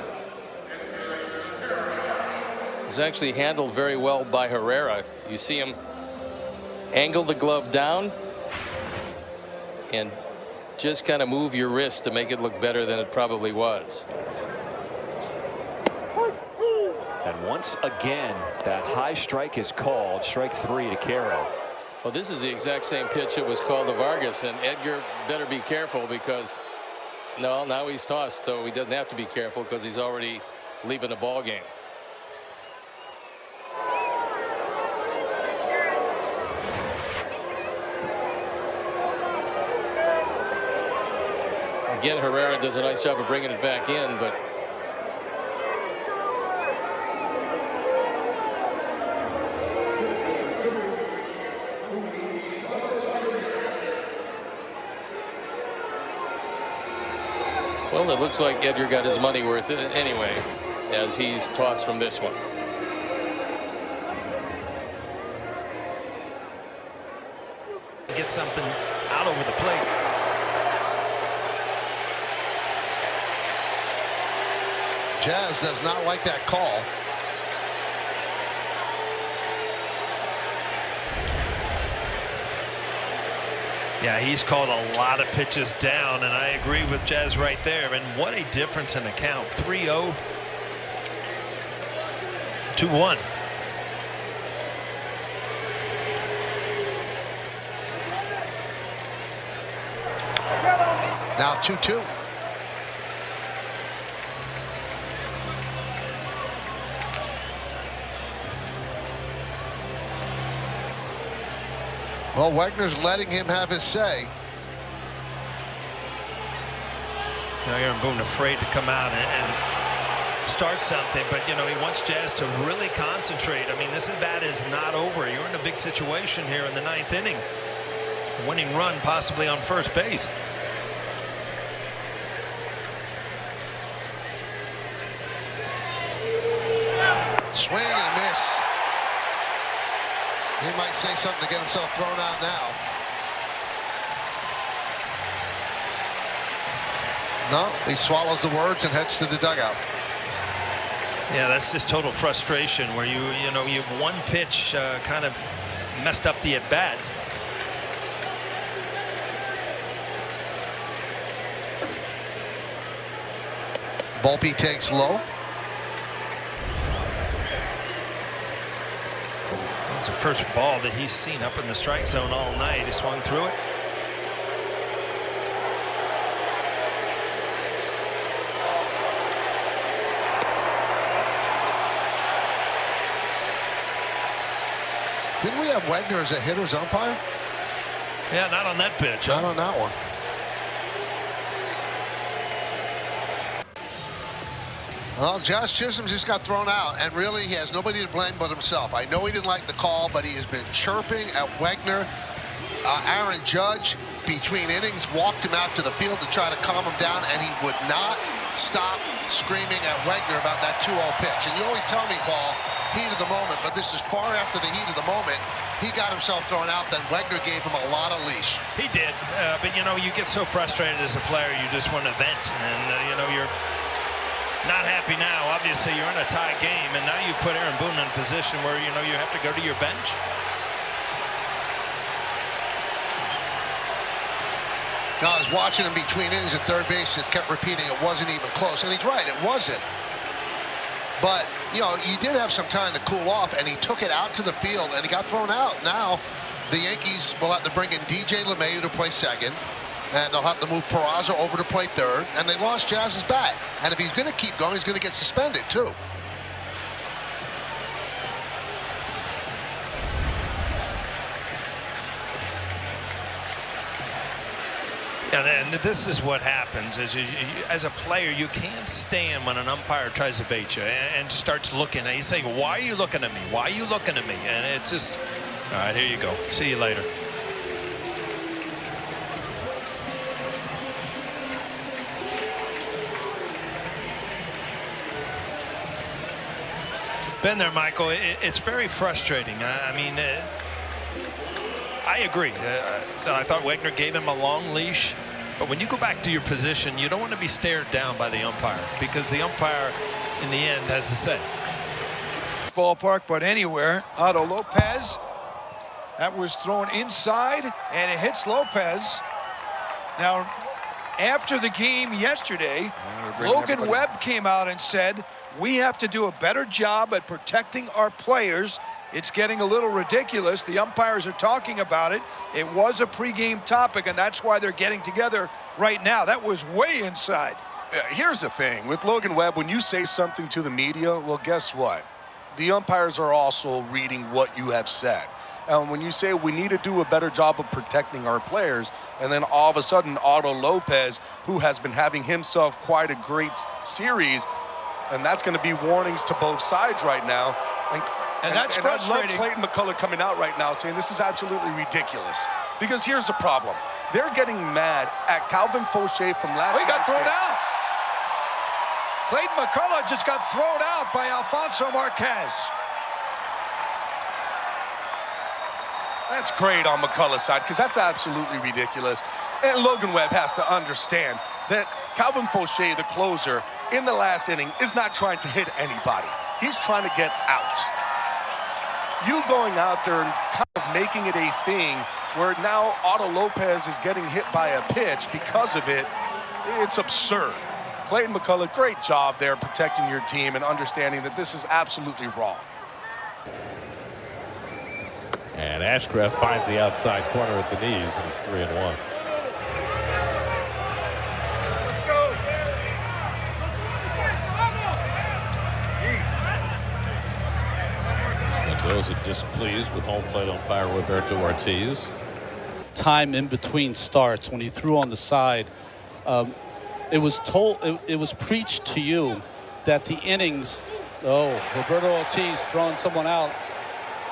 It was actually handled very well by Herrera. You see him angle the glove down and just kind of move your wrist to make it look better than it probably was. And once again, that high strike is called. Strike 3 to Caro. Well, this is the exact same pitch that was called to Vargas, and Edgar better be careful because no, now he's tossed, so he doesn't have to be careful because he's already leaving the ball game. Again, Herrera does a nice job of bringing it back in, but well, it looks like Edgar got his money worth it anyway, as he's tossed from this one. Get something out over the plate. Jazz does not like that call. Yeah, he's called a lot of pitches down, and I agree with Jazz right there. And what a difference in the count. 3-0 to 1. Now 2-2. Well, Wegner's letting him have his say. You know, Aaron Boone afraid to come out and start something, but you know, he wants Jazz to really concentrate. I mean, this at bat is not over. You're in a big situation here in the 9th inning. Winning run possibly on first base. Swing and a miss. He might say something to get himself thrown out now. No, he swallows the words and heads to the dugout. Yeah, that's just total frustration where you have one pitch kind of messed up the at bat. Volpe takes low. It's the first ball that he's seen up in the strike zone all night. He swung through it. Didn't we have Wegner as a hitter's umpire? Yeah, not on that pitch. Not on that one. Well, Josh Chisholm just got thrown out, and really he has nobody to blame but himself. I know he didn't like the call, but he has been chirping at Wegner. Aaron Judge, between innings, walked him out to the field to try to calm him down, and he would not stop screaming at Wegner about that 2-0 pitch. And you always tell me, Paul, heat of the moment, but this is far after the heat of the moment. He got himself thrown out, then Wegner gave him a lot of leash. He did, but you know, you get so frustrated as a player, you just want to vent, and you know, you're not happy now. Obviously, you're in a tie game, and now you've put Aaron Boone in a position where you know you have to go to your bench. Now, I was watching him between innings at third base, just kept repeating it wasn't even close, and he's right, it wasn't. But you know, you did have some time to cool off, and he took it out to the field, and he got thrown out. Now, the Yankees will have to bring in DJ LeMahieu to play second, and they'll have to move Peraza over to play third, and they lost Jazz's bat. And if he's going to keep going, he's going to get suspended, too. And this is what happens is as a player, you can't stand when an umpire tries to bait you and starts looking at you. He's saying, why are you looking at me? Why are you looking at me? And it's just, all right, here you go. See you later. Been there, Michael. It's very frustrating. I mean, I agree. I thought Wegner gave him a long leash. But when you go back to your position, you don't want to be stared down by the umpire, because the umpire, in the end, has to say. Ballpark, but anywhere. Otto Lopez. That was thrown inside, and it hits Lopez. Now, after the game yesterday, Logan Webb came out and said, we have to do a better job at protecting our players. It's getting a little ridiculous. The umpires are talking about it. It was a pregame topic, and that's why they're getting together right now. That was way inside. Here's the thing. With Logan Webb, when you say something to the media, well, guess what? The umpires are also reading what you have said. And when you say we need to do a better job of protecting our players, and then all of a sudden Otto Lopez, who has been having himself quite a great series, and that's going to be warnings to both sides right now. And that's frustrating. I love Clayton McCullough coming out right now saying this is absolutely ridiculous. Because here's the problem. They're getting mad at Calvin Fauché from last He got thrown game. out. Clayton McCullough just got thrown out by Alfonso Marquez. That's great on McCullough's side, because that's absolutely ridiculous. And Logan Webb has to understand that Calvin Fauché, the closer, in the last inning, is not trying to hit anybody. He's trying to get outs. You going out there and kind of making it a thing where now Otto Lopez is getting hit by a pitch because of it, it's absurd. Clayton McCullough, great job there protecting your team and understanding that this is absolutely wrong. And Ashcraft finds the outside corner at the knees, and it's 3-1. Mendoza displeased with home plate umpire Roberto Ortiz. Time in between starts when he threw on the side, it was preached to you that the innings. Oh, Roberto Ortiz throwing someone out.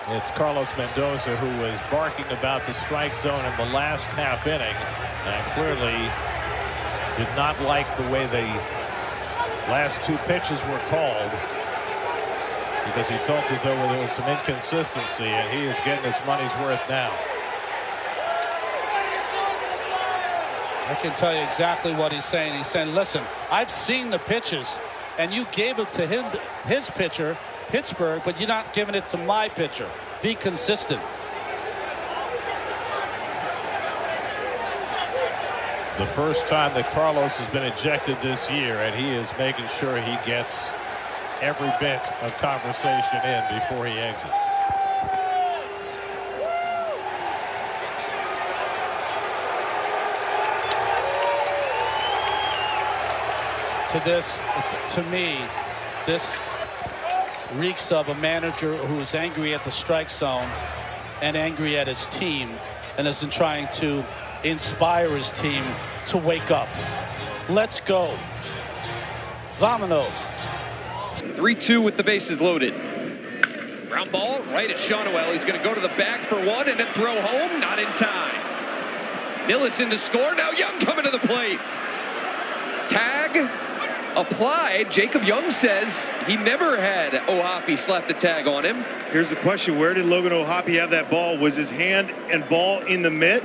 It's Carlos Mendoza, who was barking about the strike zone in the last half inning, and clearly did not like the way the last two pitches were called, because he felt as though there was some inconsistency, and he is getting his money's worth now. I can tell you exactly what he's saying. He's saying, listen, I've seen the pitches, and you gave it to him, his pitcher, Pittsburgh, but you're not giving it to my pitcher. Be consistent. The first time that Carlos has been ejected this year, and he is making sure he gets every bit of conversation in before he exits. To me, this reeks of a manager who is angry at the strike zone and angry at his team and isn't trying to inspire his team to wake up. Let's go. Vamonos. 3-2 with the bases loaded. Ground ball right at Shawnuel. He's going to go to the back for one and then throw home. Not in time. Nillison to score. Now Young coming to the plate. Tag applied. Jacob Young says he never had Ohapi slap the tag on him. Here's the question. Where did Logan Ohapi have that ball? Was his hand and ball in the mitt?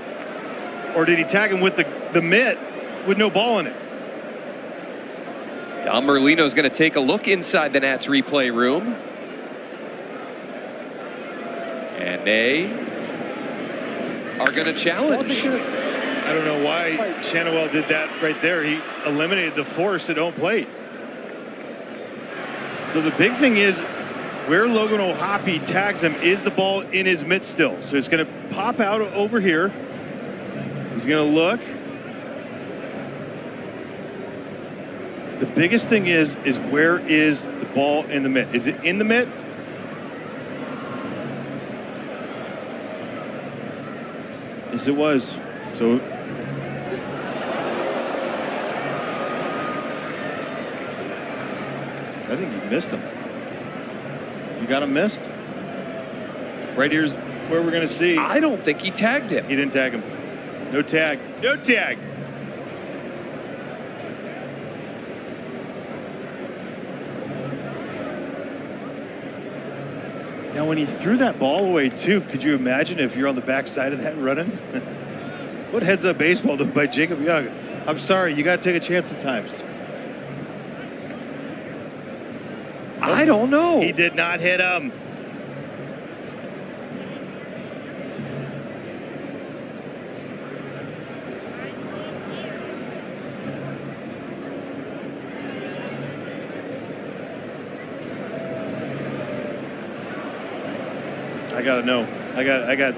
Or did he tag him with the mitt with no ball in it? Don Merlino's going to take a look inside the Nats replay room. And they are going to challenge. I don't know why Shawnuel did that right there. He eliminated the force at home plate. So the big thing is where Logan Ohapi tags him is the ball in his mitt still. So it's going to pop out over here. He's going to look. The biggest thing is where is the ball in the mitt? Is it in the mitt? Yes, it was. So I think you missed him. You got him missed? Right here's where we're going to see. I don't think he tagged him. He didn't tag him. No tag. No tag. Now, when he threw that ball away, too, could you imagine if you're on the backside of that running? What heads-up baseball though by Jacob Young? I'm sorry, you got to take a chance sometimes. I don't know. He did not hit him. I gotta know. I got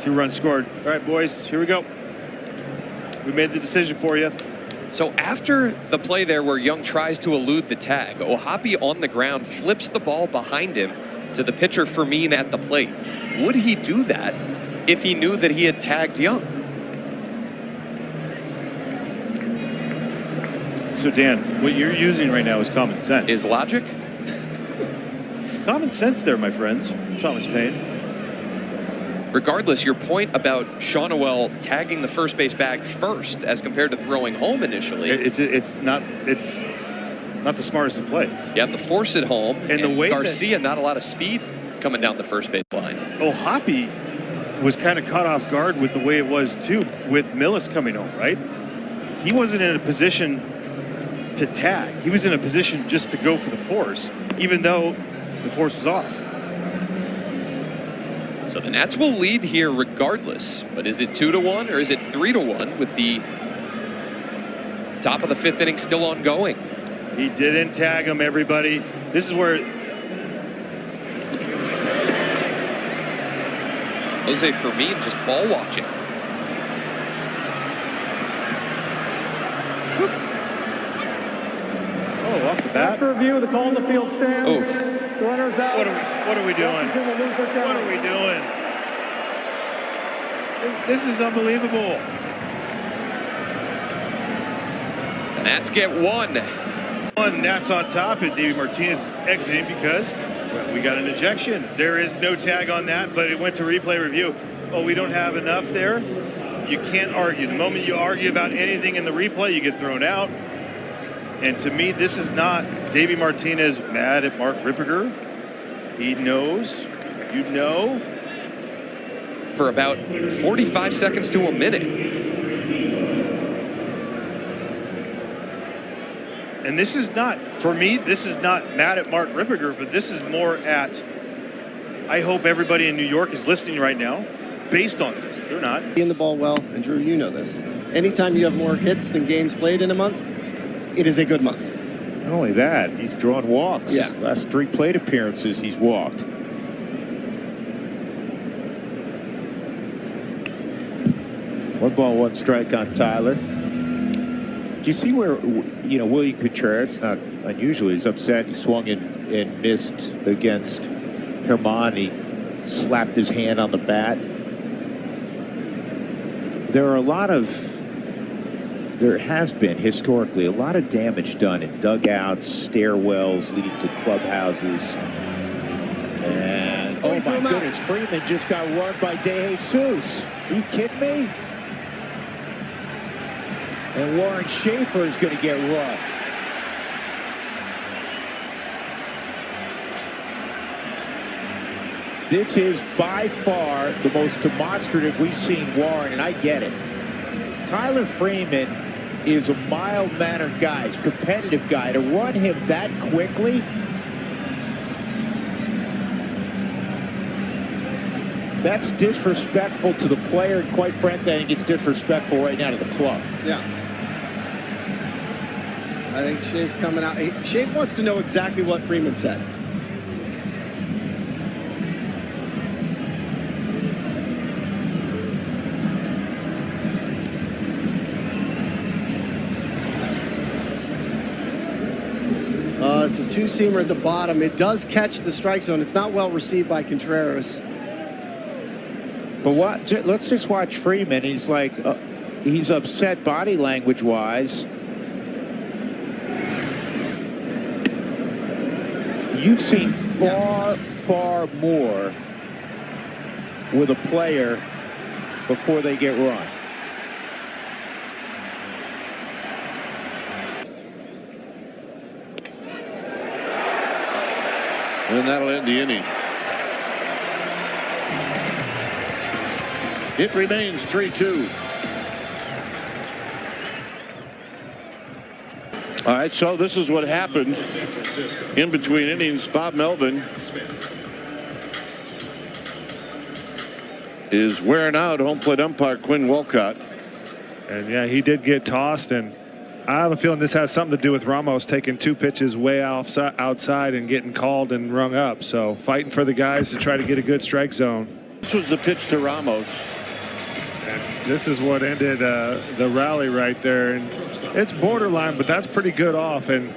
2 runs scored. All right, boys, here we go. We made the decision for you. So after the play there where Young tries to elude the tag, Ohapi on the ground flips the ball behind him to the pitcher Fermin at the plate. Would he do that if he knew that he had tagged Young? So, Dan, what you're using right now is common sense. Is logic? Common sense there, my friends. Thomas Paine. Regardless, your point about Shawnuel tagging the first base bag first as compared to throwing home initially. It's not the smartest of plays. You have to force it home, and the way Garcia, not a lot of speed coming down the first base line. Ohapi was kind of caught off guard with the way it was, too, with Millis coming home, right? He wasn't in a position to tag. He was in a position just to go for the force, even though the force was off. So the Nats will lead here regardless, but is it 2-1 or is it 3-1 with the top of the 5th inning still ongoing? He didn't tag him, everybody. This is where Jose Fermin just ball watching. Oh, off the bat. After review, the call in the field stands. Oh. The runner's out. What are we doing? What are we doing? This is unbelievable. The Nats get 1. Nats on top, and Davey Martinez is exiting because we got an ejection. There is no tag on that, but it went to replay review. Oh, we don't have enough there? You can't argue. The moment you argue about anything in the replay, you get thrown out. And to me, this is not Davey Martinez mad at Mark Ripperger. He knows, you know. For about 45 seconds to a minute. And this is not, for me, this is not mad at Mark Ripperger, but this is more at, I hope everybody in New York is listening right now, based on this. They're not. In the ball well, and Drew, you know this. Anytime you have more hits than games played in a month, it is a good month. Not only that, he's drawn walks. Yeah. Last 3 plate appearances, he's walked. 1-1 strike on Tyler. Do you see where, William Contreras, not unusual, he's upset. He swung and missed against Herman. He slapped his hand on the bat. There has been historically a lot of damage done in dugouts, stairwells leading to clubhouses. And oh my goodness, Freeman just got run by De Jesus. Are you kidding me? And Warren Schaefer is going to get run. This is by far the most demonstrative we've seen Warren, and I get it. Tyler Freeman is a mild-mannered guy, he's a competitive guy. To run him that quickly, that's disrespectful to the player, and quite frankly, I think it's disrespectful right now to the club. Yeah. I think Shafe's coming out. Shafe wants to know exactly what Freeman said. It's a two-seamer at the bottom. It does catch the strike zone. It's not well received by Contreras. But let's just watch Freeman. He's like, he's upset body language-wise. You've seen far more with a player before they get run. And that'll end the inning. It remains 3-2. All right, so this is what happened in between innings. Bob Melvin is wearing out home plate umpire Quinn Wolcott. And yeah, he did get tossed, and I have a feeling this has something to do with Ramos taking 2 pitches way outside and getting called and rung up. So fighting for the guys to try to get a good strike zone. This was the pitch to Ramos. And this is what ended the rally right there. And it's borderline, but that's pretty good off. And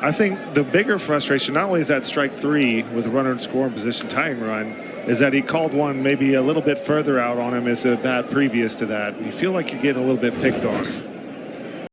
I think the bigger frustration, not only is that strike 3 with a runner in scoring position tying run, is that he called one maybe a little bit further out on him as a bat previous to that. You feel like you're getting a little bit picked on.